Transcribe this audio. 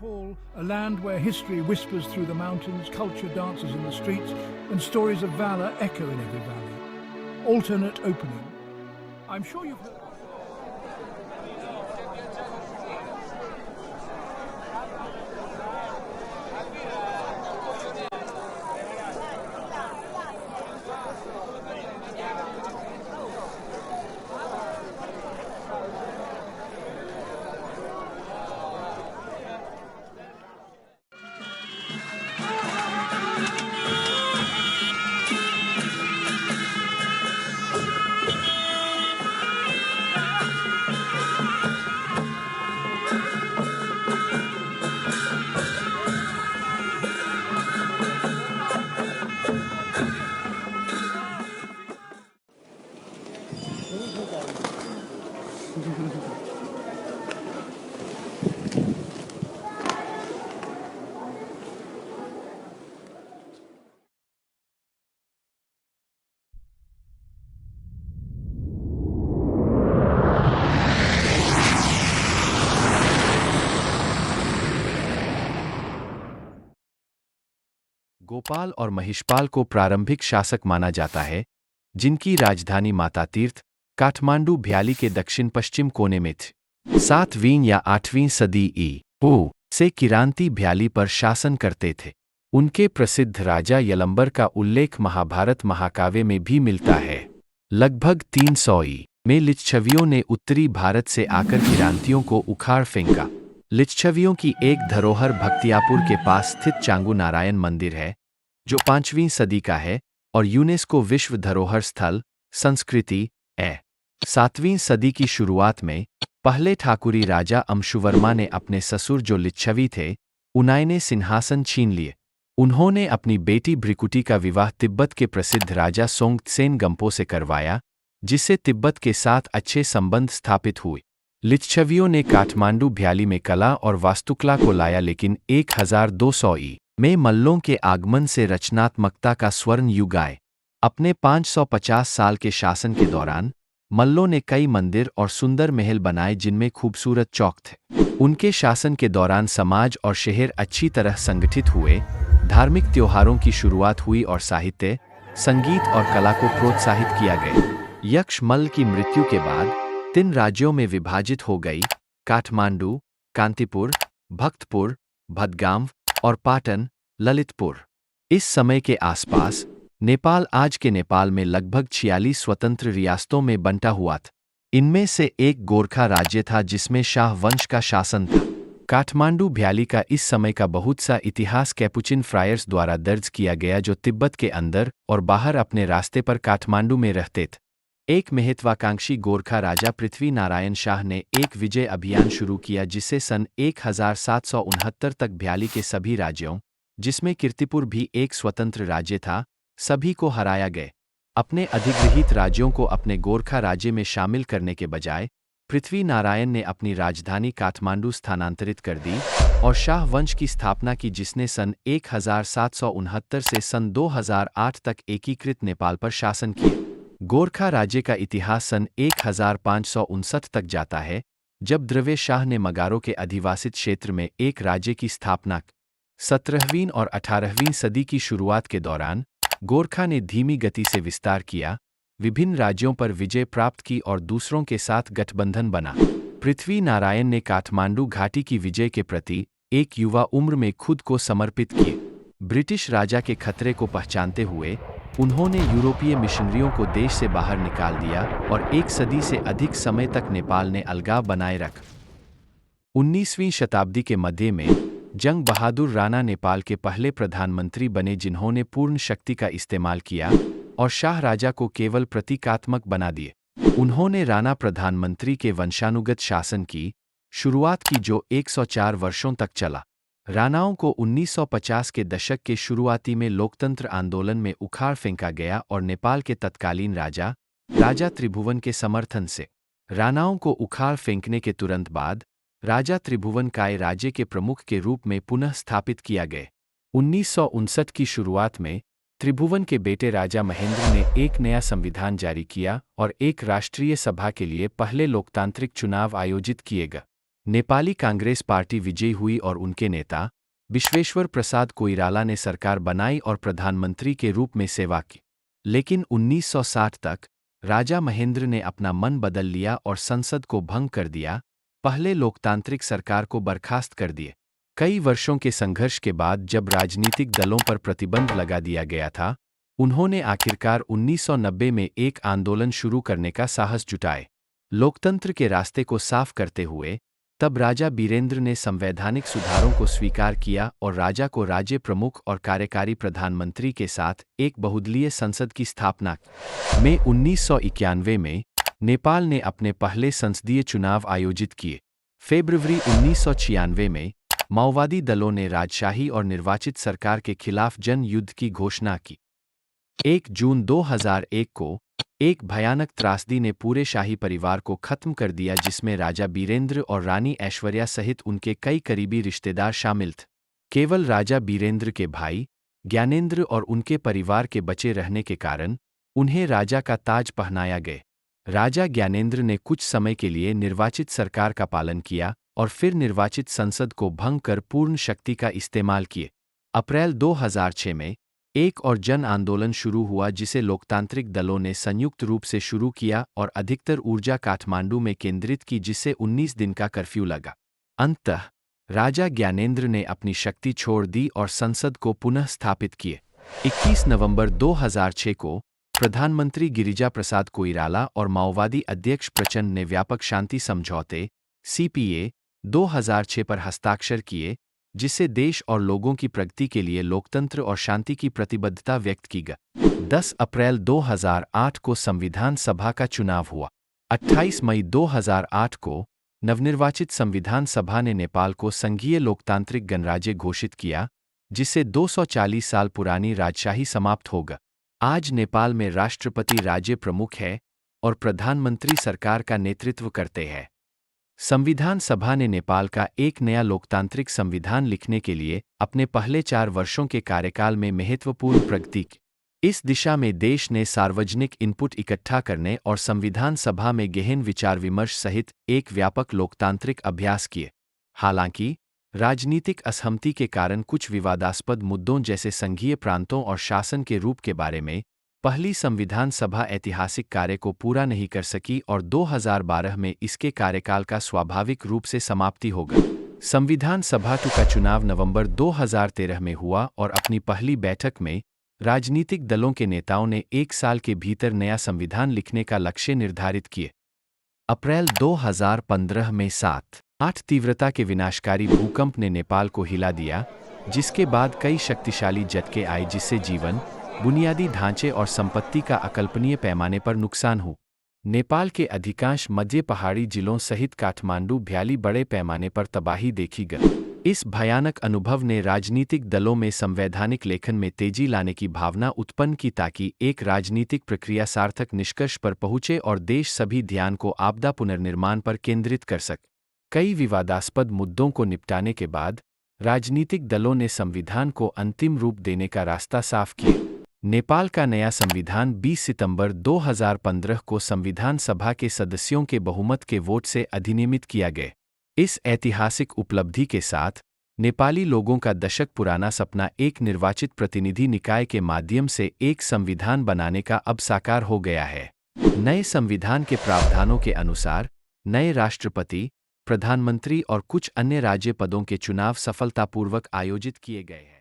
Nepal, a land where history whispers through the mountains, culture dances in the streets, and stories of valor echo in every valley. Alternate opening. I'm sure you've heard... Gopal और महिषपाल को प्रारंभिक शासक माना जाता है, जिनकी राजधानी माता तीर्थ, काठमांडू भ्याली के दक्षिण पश्चिम कोने में थी। 7वीं या 8वीं सदी ई.पू. से किरांती भ्याली पर शासन करते थे। उनके प्रसिद्ध राजा यलंबर का उल्लेख महाभारत महाकाव्य में भी मिलता है। लगभग 300 में लिच्छवियों ने उत्तरी भारत से आकर किरांतियों को उखाड़ फेंका। लिच्छवियों की एक धरोहर भक्तियापुर के पास स्थित चांगू नारायण मंदिर है, जो 5वीं सदी का है और यूनेस्को विश्व धरोहर स्थल संस्कृति है। 7वीं सदी की शुरुआत में पहले ठाकुरी राजा अंशुवर्मा ने अपने ससुर जो लिच्छवी थे, उन्हें ने सिंहासन छीन लिए। उन्होंने अपनी बेटी भ्रिकुटी का विवाह तिब्बत के प्रसिद्ध राजा सोंगत्सेन गंपो से करवाया, जिससे तिब्बत के साथ अच्छे संबंध स्थापित हुए। लिच्छवियों ने काठमांडू भ्याली में कला और वास्तुकला को लाया, लेकिन 1200 में मल्लों के आगमन से रचनात्मकता का स्वर्ण युग आए। अपने 550 साल के शासन के दौरान मल्लों ने कई मंदिर और सुंदर महल बनाए, जिनमें खूबसूरत चौक थे। उनके शासन के दौरान समाज और शहर अच्छी तरह संगठित हुए, धार्मिक त्योहारों की शुरुआत हुई और साहित्य, संगीत और कला को प्रोत्साहित किया गया। यक्ष मल्ल की मृत्यु के बाद 3 राज्यों में विभाजित हो गई: काठमांडू, कांतिपुर, भक्तपुर, भदगाम और पाटन, ललितपुर। इस समय के आसपास नेपाल आज के नेपाल में लगभग 46 स्वतंत्र रियासतों में बंटा हुआ था। इनमें से एक गोरखा राज्य था, जिसमें शाह वंश का शासन था। काठमांडू भ्याली का इस समय का बहुत सा इतिहास कैपुचिन फ्रायर्स द्वारा दर्ज किया गया, जो तिब्बत के अंदर और बाहर अपने रास्ते पर काठमांडू में रहते थे। एक महत्वाकांक्षी गोरखा राजा पृथ्वी नारायण शाह ने एक विजय अभियान शुरू किया, जिससे सन 1769 तक भ्याली के सभी राज्यों, जिसमें कीर्तिपुर भी एक स्वतंत्र राज्य था, सभी को हराया गया। अपने अधिगृहीत राज्यों को अपने गोरखा राज्य में शामिल करने के बजाय पृथ्वी नारायण ने अपनी राजधानी काठमांडू स्थानांतरित कर दी और शाह वंश की स्थापना की, जिसने सन 1769 से सन 2008 तक एकीकृत नेपाल पर शासन किया। गोरखा राज्य का इतिहास सन 1559 तक जाता है, जब द्रव्य शाह ने मगारों के अधिवासित क्षेत्र में एक राज्य की स्थापना की। 17वीं और 18वीं सदी की शुरुआत के दौरान गोरखा ने धीमी गति से विस्तार किया, विभिन्न राज्यों पर विजय प्राप्त की और दूसरों के साथ गठबंधन बना। पृथ्वी नारायण ने काठमांडू घाटी की विजय के प्रति एक युवा उम्र में खुद को समर्पित किए। ब्रिटिश राजा के खतरे को पहचानते हुए उन्होंने यूरोपीय मिशनरियों को देश से बाहर निकाल दिया और 1 सदी से अधिक समय तक नेपाल ने अलगाव बनाए रखा। 19वीं शताब्दी के मध्य में जंग बहादुर राणा नेपाल के पहले प्रधानमंत्री बने, जिन्होंने पूर्ण शक्ति का इस्तेमाल किया और शाह राजा को केवल प्रतीकात्मक बना दिए। उन्होंने राणा प्रधानमंत्री के वंशानुगत शासन की शुरुआत की, जो 104 वर्षों तक चला। राणाओं को 1950 के दशक के शुरुआती में लोकतंत्र आंदोलन में उखाड़ फेंका गया और नेपाल के तत्कालीन राजा त्रिभुवन के समर्थन से राणाओं को उखाड़ फेंकने के तुरंत बाद राजा त्रिभुवन काय राज्य के प्रमुख के रूप में पुनः स्थापित किया गया। 1959 की शुरुआत में त्रिभुवन के बेटे राजा महेंद्र ने एक नया संविधान जारी किया और एक राष्ट्रीय सभा के लिए पहले लोकतांत्रिक चुनाव आयोजित किए गए। नेपाली कांग्रेस पार्टी विजयी हुई और उनके नेता विश्वेश्वर प्रसाद कोइराला ने सरकार बनाई और प्रधानमंत्री के रूप में सेवा की। लेकिन 1960 तक राजा महेंद्र ने अपना मन बदल लिया और संसद को भंग कर दिया, पहले लोकतांत्रिक सरकार को बर्खास्त कर दिए। कई वर्षों के संघर्ष के बाद जब राजनीतिक दलों पर प्रतिबंध लगा दिया गया था, उन्होंने आखिरकार 1990 में एक आंदोलन शुरू करने का साहस जुटाए, लोकतंत्र के रास्ते को साफ करते हुए। तब राजा बीरेंद्र ने संवैधानिक सुधारों को स्वीकार किया और राजा को राज्य प्रमुख और कार्यकारी प्रधानमंत्री के साथ एक बहुदलीय संसद की स्थापना की। मई 1991 में नेपाल ने अपने पहले संसदीय चुनाव आयोजित किए। फरवरी 1996 में माओवादी दलों ने राजशाही और निर्वाचित सरकार के खिलाफ जन युद्ध की घोषणा की। 1 जून 2001 को एक भयानक त्रासदी ने पूरे शाही परिवार को खत्म कर दिया, जिसमें राजा बीरेंद्र और रानी ऐश्वर्या सहित उनके कई करीबी रिश्तेदार शामिल थे। केवल राजा बीरेंद्र के भाई ज्ञानेंद्र और उनके परिवार के बचे रहने के कारण उन्हें राजा का ताज पहनाया गया। राजा ज्ञानेंद्र ने कुछ समय के लिए निर्वाचित सरकार का पालन किया और फिर निर्वाचित संसद को भंग कर पूर्ण शक्ति का इस्तेमाल किए। अप्रैल 2006 में एक और जन आंदोलन शुरू हुआ, जिसे लोकतांत्रिक दलों ने संयुक्त रूप से शुरू किया और अधिकतर ऊर्जा काठमांडू में केंद्रित की, जिससे 19 दिन का कर्फ्यू लगा। अंततः राजा ज्ञानेंद्र ने अपनी शक्ति छोड़ दी और संसद को पुनः स्थापित किए। 21 नवंबर 2006 को प्रधानमंत्री गिरिजा प्रसाद कोइराला और माओवादी अध्यक्ष प्रचंड ने व्यापक शांति समझौते CPA 2006 पर हस्ताक्षर किए, जिससे देश और लोगों की प्रगति के लिए लोकतंत्र और शांति की प्रतिबद्धता व्यक्त की गई। 10 अप्रैल 2008 को संविधान सभा का चुनाव हुआ। 28 मई 2008 को नवनिर्वाचित संविधान सभा ने नेपाल को संघीय लोकतांत्रिक गणराज्य घोषित किया, जिससे 240 साल पुरानी राजशाही समाप्त हो गई। आज नेपाल में राष्ट्रपति राज्य प्रमुख है और प्रधानमंत्री सरकार का नेतृत्व करते हैं। संविधान सभा ने नेपाल का एक नया लोकतांत्रिक संविधान लिखने के लिए अपने पहले 4 वर्षों के कार्यकाल में महत्वपूर्ण प्रगति की। इस दिशा में देश ने सार्वजनिक इनपुट इकट्ठा करने और संविधान सभा में गहन विचार विमर्श सहित एक व्यापक लोकतांत्रिक अभ्यास किए। हालांकि राजनीतिक असहमति के कारण कुछ विवादास्पद मुद्दों जैसे संघीय प्रांतों और शासन के रूप के बारे में पहली संविधान सभा ऐतिहासिक कार्य को पूरा नहीं कर सकी और 2012 में इसके कार्यकाल का स्वाभाविक रूप से समाप्ति हो गई। संविधान सभा का चुनाव नवंबर 2013 में हुआ और अपनी पहली बैठक में राजनीतिक दलों के नेताओं ने 1 साल के भीतर नया संविधान लिखने का लक्ष्य निर्धारित किए। अप्रैल 2015 में 7.8 तीव्रता के विनाशकारी भूकंप ने नेपाल को हिला दिया, जिसके बाद कई शक्तिशाली झटके आए, जिससे जीवन, बुनियादी ढांचे और संपत्ति का अकल्पनीय पैमाने पर नुकसान हुआ। नेपाल के अधिकांश मध्य पहाड़ी जिलों सहित काठमांडू भ्याली बड़े पैमाने पर तबाही देखी गई। इस भयानक अनुभव ने राजनीतिक दलों में संवैधानिक लेखन में तेजी लाने की भावना उत्पन्न की, ताकि एक राजनीतिक प्रक्रिया सार्थक निष्कर्ष पर पहुंचे और देश सभी ध्यान को आपदा पुनर्निर्माण पर केंद्रित कर सके। कई विवादास्पद मुद्दों को निपटाने के बाद राजनीतिक दलों ने संविधान को अंतिम रूप देने का रास्ता साफ किया। नेपाल का नया संविधान 20 सितंबर 2015 को संविधान सभा के सदस्यों के बहुमत के वोट से अधिनियमित किया गया। इस ऐतिहासिक उपलब्धि के साथ नेपाली लोगों का दशक पुराना सपना एक निर्वाचित प्रतिनिधि निकाय के माध्यम से एक संविधान बनाने का अब साकार हो गया है। नए संविधान के प्रावधानों के अनुसार नए राष्ट्रपति, प्रधानमंत्री और कुछ अन्य राज्य पदों के चुनाव सफलतापूर्वक आयोजित किए गए हैं।